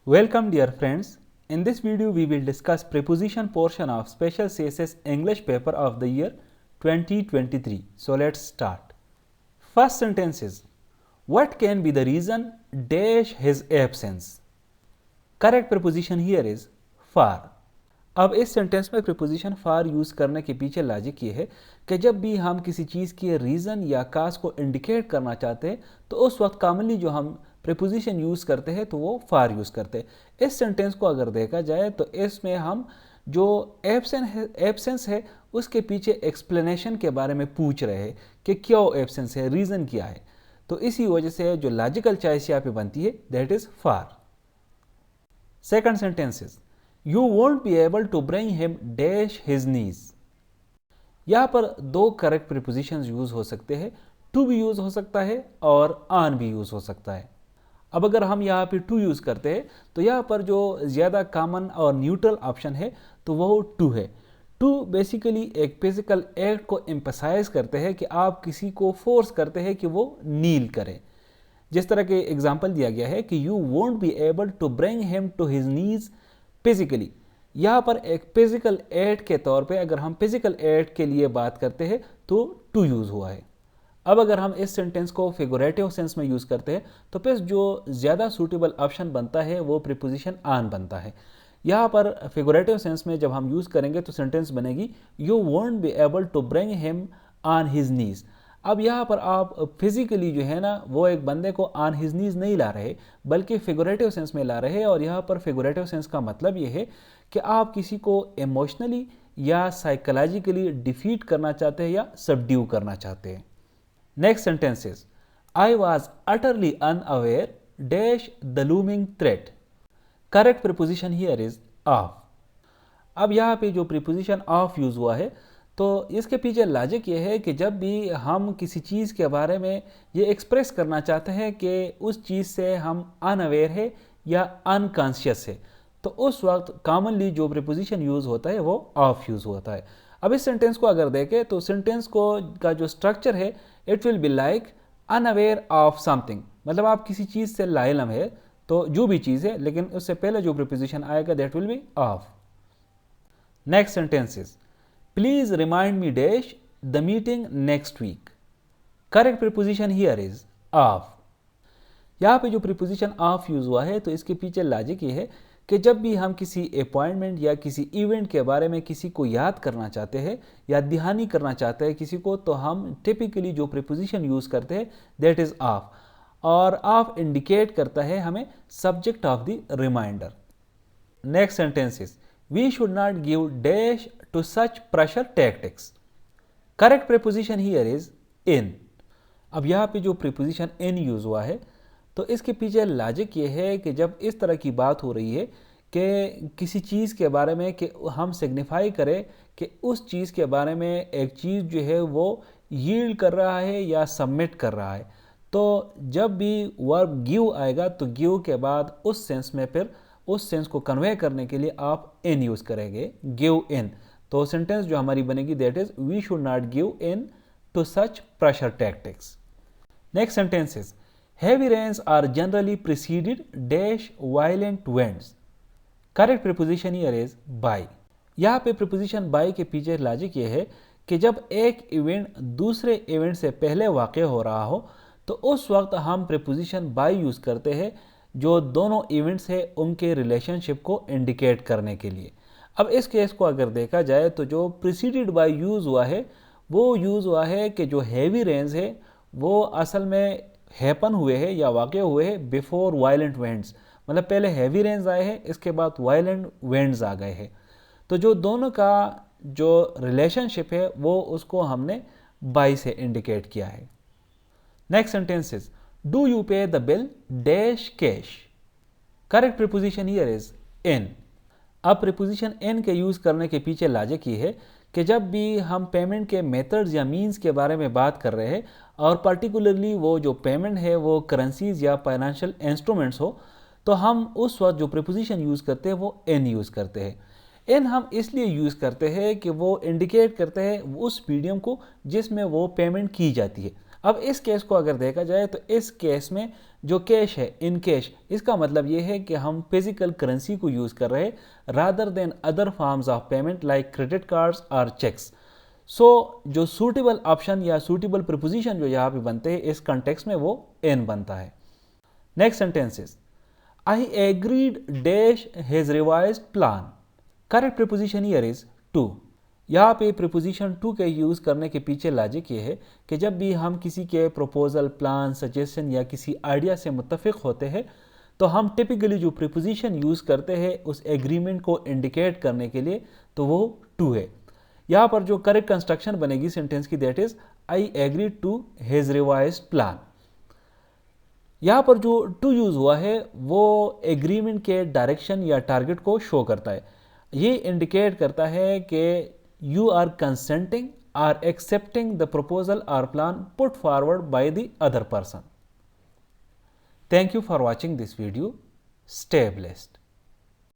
Welcome dear friends. In this video we will discuss preposition portion of Special CSS English paper of the year 2023. So let's start. First sentence is, what can be the reason dash his absence? Correct preposition here is for. अब इस sentence में preposition for use करने के पीछे logic ये है कि जब भी हम किसी चीज़ के रीज़न या काज को इंडिकेट करना चाहते हैं तो उस वक्त कॉमनली जो हम प्रीपोजिशन यूज़ करते हैं तो वो फॉर यूज़ करते हैं। इस सेंटेंस को अगर देखा जाए तो इसमें हम जो एब्सेंस है उसके पीछे एक्सप्लेनेशन के बारे में पूछ रहे हैं कि क्यों एब्सेंस है, रीज़न क्या है। तो इसी वजह से जो लॉजिकल चॉइस यहाँ पे बनती है that is for. Second sentence is, You won't be able to bring him dash his knees। यहाँ पर दो करेक्ट प्रीपोजिशंस यूज़ हो सकते हैं, टू भी यूज़ हो सकता है और ऑन भी यूज़ हो सकता है। अब अगर हम यहाँ पे टू यूज़ करते हैं तो यहाँ पर जो ज़्यादा कॉमन और न्यूट्रल ऑप्शन है तो वो टू है। टू बेसिकली एक फिजिकल एक्ट को एम्फसाइज करते हैं कि आप किसी को फोर्स करते हैं कि वो नील करे। जिस तरह के एग्जाम्पल दिया गया है कि you won't be able to bring him to his knees physically. यहाँ पर एक फिजिकल एड के तौर पे अगर हम फिजिकल एड के लिए बात करते हैं तो टू यूज़ हुआ है। अब अगर हम इस सेंटेंस को फिगरेटिव सेंस में यूज़ करते हैं तो फिर जो ज़्यादा सूटेबल ऑप्शन बनता है वो प्रीपोजिशन ऑन बनता है। यहाँ पर फिगरेटिव सेंस में जब हम यूज़ करेंगे तो सेंटेंस बनेगी you won't be able to bring him on his knees. अब यहाँ पर आप फिजिकली जो है ना वो एक बंदे को ऑन हिज नीज नहीं ला रहे बल्कि फिगरेटिव सेंस में ला रहे हैं। और यहाँ पर फिगरेटिव सेंस का मतलब ये है कि आप किसी को इमोशनली या साइकोलॉजिकली डिफीट करना चाहते हैं या सबड्यू करना चाहते हैं। Next sentence is, I was utterly unaware dash the looming threat. Correct preposition here is of. अब यहाँ पे जो प्रीपोजिशन ऑफ यूज हुआ है तो इसके पीछे लॉजिक ये है कि जब भी हम किसी चीज़ के बारे में ये एक्सप्रेस करना चाहते हैं कि उस चीज़ से हम अनअवेयर है या अनकॉन्शियस है तो उस वक्त कॉमनली जो प्रीपोजिशन यूज़ होता है वो ऑफ यूज़ होता है। अब इस सेंटेंस को अगर देखें तो सेंटेंस को का जो स्ट्रक्चर है it will be like unaware of something, मतलब आप किसी चीज़ से लाइलम है तो जो भी चीज़ है लेकिन उससे पहले जो प्रीपोजिशन आएगा that will be of. Next sentence is, Please remind me dash the meeting next week। Correct preposition here is of। यहाँ पे जो preposition of यूज हुआ है तो इसके पीछे लॉजिक ये है कि जब भी हम किसी अपॉइंटमेंट या किसी इवेंट के बारे में किसी को याद करना चाहते हैं या दहानी करना चाहते हैं किसी को तो हम टिपिकली जो preposition यूज करते हैं दैट इज ऑफ। और ऑफ इंडिकेट करता है हमें subject of the reminder. Next sentence is, we should not give dash to such pressure tactics। Correct preposition here is in। अब यहाँ पे जो preposition in यूज हुआ है तो इसके पीछे लॉजिक ये है कि जब इस तरह की बात हो रही है कि किसी चीज़ के बारे में कि हम सिग्निफाई करें कि उस चीज़ के बारे में एक चीज़ जो है वो यील्ड कर रहा है या सबमिट कर रहा है तो जब भी वर्ब गिव आएगा तो गिव के बाद उस सेंस में फिर उस सेंस को कन्वे करने के लिए आप इन यूज़ करेंगे, गिव इन। तो सेंटेंस जो हमारी बनेगी that is we should not give in to such pressure tactics. Next sentence is, heavy rains are generally preceded dash violent winds. Correct preposition here is by. यहाँ पे preposition bye के पीछे logic ये है कि जब एक इवेंट दूसरे इवेंट से पहले वाक़ हो रहा हो तो उस वक्त हम प्रीपोजिशन बाय यूज़ करते हैं जो दोनों इवेंट्स है उनके रिलेशनशिप को इंडिकेट करने के लिए। अब इस केस को अगर देखा जाए तो जो प्रीसीडेड बाय यूज़ हुआ है वो यूज़ हुआ है कि जो हैवी रेन्स है वो असल में हैपन हुए हैं या वाक़ हुए हैं बिफोर वायलेंट विंड्स, मतलब पहले हैवी रेन्स आए हैं इसके बाद वायलेंट विंड्स आ गए हैं। तो जो दोनों का जो रिलेशनशिप है वो उसको हमने बाय से इंडिकेट किया है। Next sentence is, Do you pay the bill dash cash। Correct preposition here is in। अब preposition in के यूज़ करने के पीछे लॉजिक ये है कि जब भी हम पेमेंट के मेथड्स या मीन्स के बारे में बात कर रहे हैं और पर्टिकुलरली वो जो पेमेंट है वो करेंसीज या फाइनेंशियल इंस्ट्रूमेंट्स हो तो हम उस वक्त जो preposition यूज़ करते हैं वो in यूज़ करते हैं। इन हम इसलिए यूज़ करते हैं कि वो इंडिकेट करते हैं उस मीडियम को जिसमें वो पेमेंट की जाती है। अब इस केस को अगर देखा जाए तो इस केस में जो कैश है, इन कैश, इसका मतलब ये है कि हम फिजिकल करेंसी को यूज़ कर रहे हैं rather than other forms of payment like credit cards और चेक्स। सो जो सूटेबल ऑप्शन या सूटेबल प्रीपोजिशन जो यहाँ पे बनते हैं इस कंटेक्स्ट में वो एन बनता है। Next sentences, I agreed dash his revised plan. Correct preposition here is to. यहाँ पे प्रीपोजिशन टू के यूज़ करने के पीछे लॉजिक ये है कि जब भी हम किसी के प्रपोजल, प्लान, सजेशन या किसी आइडिया से मुत्तफिक होते हैं तो हम टिपिकली जो प्रीपोजिशन यूज़ करते हैं उस एग्रीमेंट को इंडिकेट करने के लिए, तो वो टू है। यहाँ पर जो करेक्ट कंस्ट्रक्शन बनेगी सेंटेंस की, that is I agree to his revised plan. यहाँ पर जो टू यूज़ हुआ है वो एग्रीमेंट के डायरेक्शन या टारगेट को शो करता है। ये इंडिकेट करता है कि you are consenting or accepting the proposal or plan put forward by the other person. Thank you for watching this video. Stay blessed.